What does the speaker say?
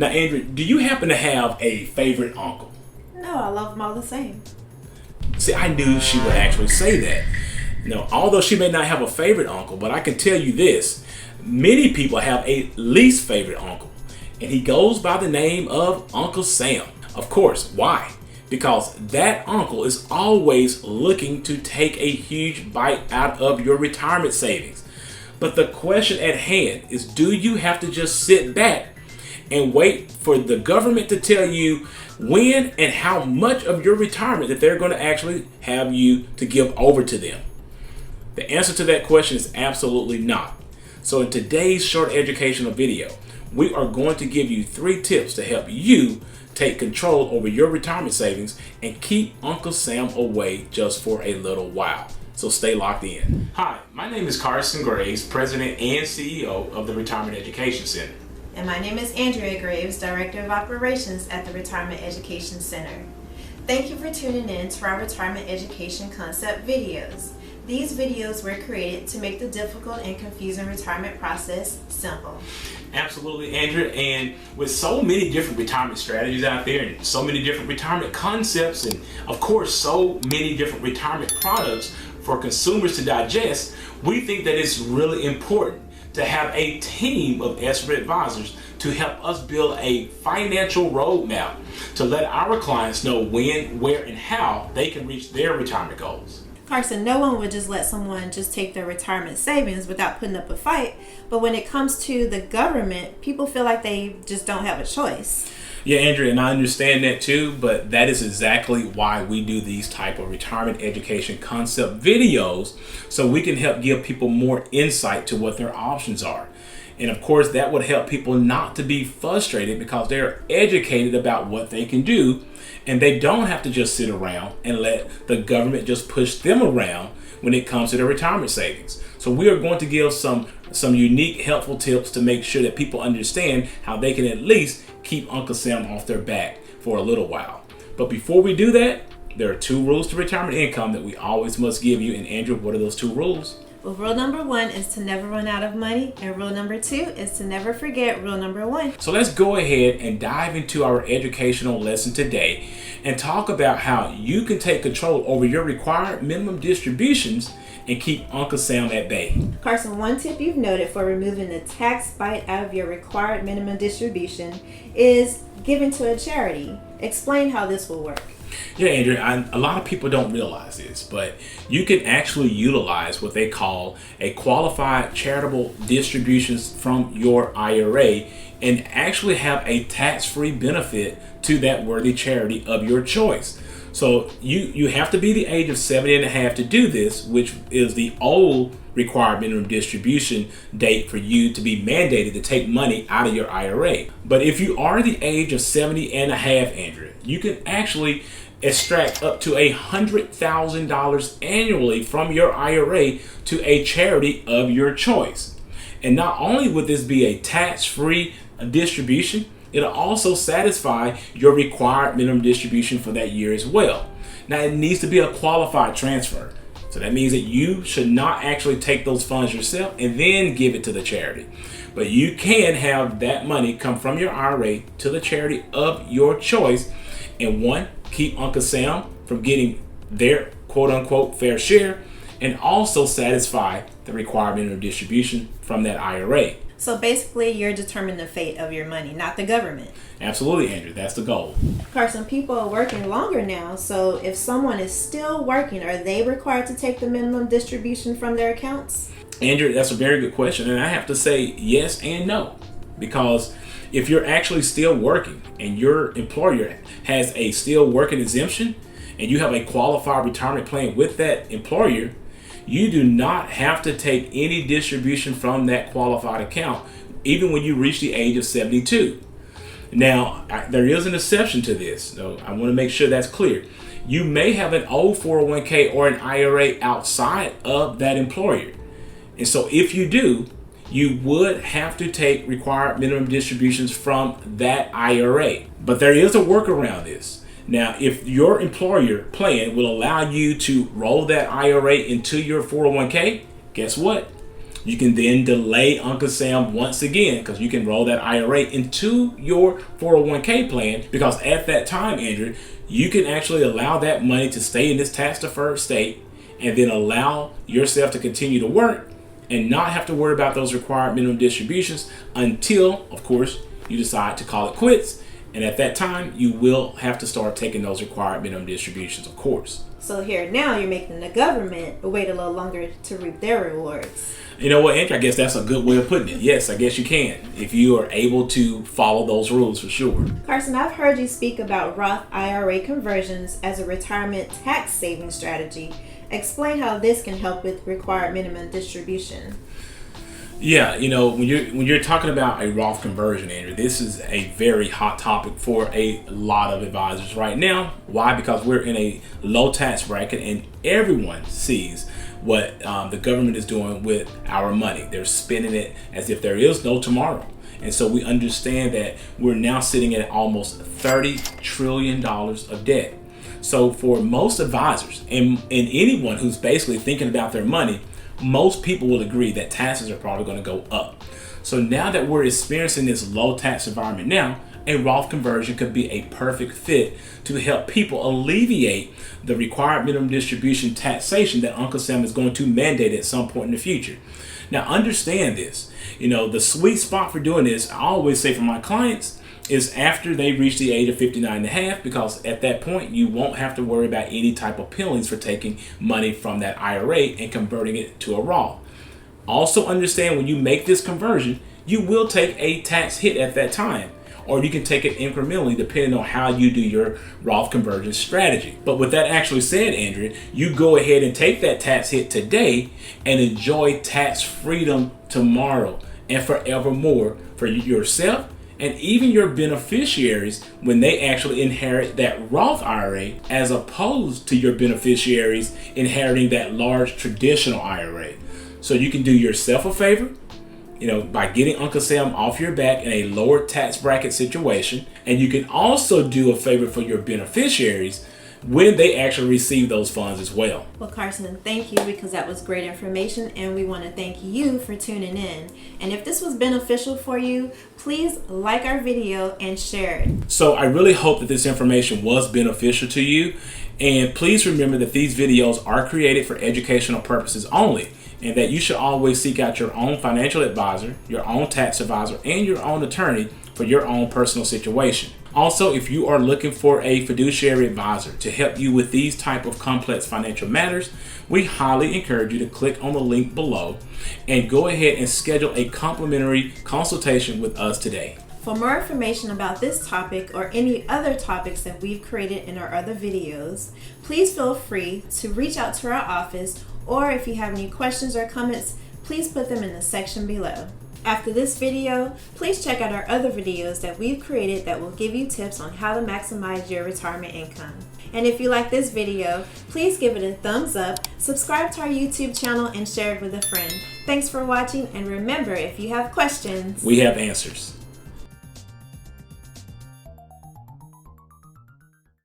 Now, Andrew, do you happen to have a favorite uncle? No, I love them all the same. See, I knew she would actually say that. Now, although she may not have a favorite uncle, but I can tell you this. Many people have a least favorite uncle, and he goes by the name of Uncle Sam. Of course, why? Because that uncle is always looking to take a huge bite out of your retirement savings. But the question at hand is, do you have to just sit back and wait for the government to tell you when and how much of your retirement that they're going to actually have you to give over to them? The answer to that question is absolutely not. So in today's short educational video, we are going to give you 3 tips to help you take control over your retirement savings and keep Uncle Sam away just for a little while. So stay locked in. Hi, my name is Carson Graves, President and CEO of the Retirement Education Center. And my name is Andrea Graves, Director of Operations at the Retirement Education Center. Thank you for tuning in to our Retirement Education Concept videos. These videos were created to make the difficult and confusing retirement process simple. Absolutely, Andrea. And with so many different retirement strategies out there and so many different retirement concepts and of course so many different retirement products for consumers to digest, we think that it's really important to have a team of expert advisors to help us build a financial roadmap to let our clients know when, where, and how they can reach their retirement goals. Carson, no one would just let someone just take their retirement savings without putting up a fight. But when it comes to the government, people feel like they just don't have a choice. Yeah, Andrea, and I understand that too, but that is exactly why we do these type of retirement education concept videos, so we can help give people more insight to what their options are. And of course, that would help people not to be frustrated because they're educated about what they can do, and they don't have to just sit around and let the government just push them around when it comes to their retirement savings. So we are going to give some unique, helpful tips to make sure that people understand how they can at least keep Uncle Sam off their back for a little while. But before we do that, there are 2 rules to retirement income that we always must give you. And Andrew, what are those 2 rules? Well, rule number 1 is to never run out of money, and rule number 2 is to never forget rule number 1. So let's go ahead and dive into our educational lesson today and talk about how you can take control over your required minimum distributions and keep Uncle Sam at bay. Carson, one tip you've noted for removing the tax bite out of your required minimum distribution is giving to a charity. Explain how this will work. Yeah, Andrea, a lot of people don't realize this, but you can actually utilize what they call a qualified charitable distributions from your IRA and actually have a tax-free benefit to that worthy charity of your choice. So you have to be the age of 70 and a half to do this, which is the old required minimum distribution date for you to be mandated to take money out of your IRA. But if you are the age of 70 and a half, Andrea, you can actually extract up to $100,000 annually from your IRA to a charity of your choice. And not only would this be a tax-free distribution, it'll also satisfy your required minimum distribution for that year as well. Now, it needs to be a qualified transfer. So that means that you should not actually take those funds yourself and then give it to the charity. But you can have that money come from your IRA to the charity of your choice and one, keep Uncle Sam from getting their quote-unquote fair share, and also satisfy the required minimum distribution from that IRA. So basically, you're determining the fate of your money, not the government. Absolutely, Andrew. That's the goal. Carson, people are working longer now, so if someone is still working, are they required to take the minimum distribution from their accounts? Andrew, that's a very good question, and I have to say yes and no. Because if you're actually still working and your employer has a still working exemption and you have a qualified retirement plan with that employer, you do not have to take any distribution from that qualified account, even when you reach the age of 72. Now, there is an exception to this, so I want to make sure that's clear. You may have an old 401k or an IRA outside of that employer. And so if you do, you would have to take required minimum distributions from that IRA. But there is a workaround this. Now, if your employer plan will allow you to roll that IRA into your 401k, guess what? You can then delay Uncle Sam once again, because you can roll that IRA into your 401k plan, because at that time, Andrew, you can actually allow that money to stay in this tax deferred state and then allow yourself to continue to work and not have to worry about those required minimum distributions until, of course, you decide to call it quits. And at that time, you will have to start taking those required minimum distributions, of course. So here now you're making the government wait a little longer to reap their rewards. You know what, Andrew? I guess that's a good way of putting it. Yes, I guess you can, if you are able to follow those rules, for sure. Carson, I've heard you speak about Roth IRA conversions as a retirement tax saving strategy. Explain how this can help with required minimum distribution. Yeah, you know, when you're talking about a Roth conversion, Andrew, this is a very hot topic for a lot of advisors right now. Why? Because we're in a low tax bracket and everyone sees what the government is doing with our money. They're spending it as if there is no tomorrow. And so we understand that we're now sitting at almost $30 trillion of debt. So for most advisors and anyone who's basically thinking about their money, most people will agree that taxes are probably going to go up. So now that we're experiencing this low tax environment now, a Roth conversion could be a perfect fit to help people alleviate the required minimum distribution taxation that Uncle Sam is going to mandate at some point in the future. Now understand this, you know, the sweet spot for doing this, I always say for my clients, is after they reach the age of 59 and a half, because at that point you won't have to worry about any type of penalties for taking money from that IRA and converting it to a Roth. Also understand, when you make this conversion, you will take a tax hit at that time, or you can take it incrementally depending on how you do your Roth conversion strategy. But with that actually said, Andrea, you go ahead and take that tax hit today and enjoy tax freedom tomorrow and forevermore for yourself and even your beneficiaries when they actually inherit that Roth IRA, as opposed to your beneficiaries inheriting that large traditional IRA. So you can do yourself a favor, you know, by getting Uncle Sam off your back in a lower tax bracket situation. And you can also do a favor for your beneficiaries when they actually receive those funds as well. Well, Carson, thank you, because that was great information, and we want to thank you for tuning in. And if this was beneficial for you, please like our video and share it. So I really hope that this information was beneficial to you, and please remember that these videos are created for educational purposes only, and that you should always seek out your own financial advisor, your own tax advisor, and your own attorney for your own personal situation. Also, if you are looking for a fiduciary advisor to help you with these type of complex financial matters, we highly encourage you to click on the link below and go ahead and schedule a complimentary consultation with us today. For more information about this topic or any other topics that we've created in our other videos, please feel free to reach out to our office, or if you have any questions or comments, please put them in the section below. After this video, please check out our other videos that we've created that will give you tips on how to maximize your retirement income. And if you like this video, please give it a thumbs up, subscribe to our YouTube channel, and share it with a friend. Thanks for watching, and remember, if you have questions, we have answers.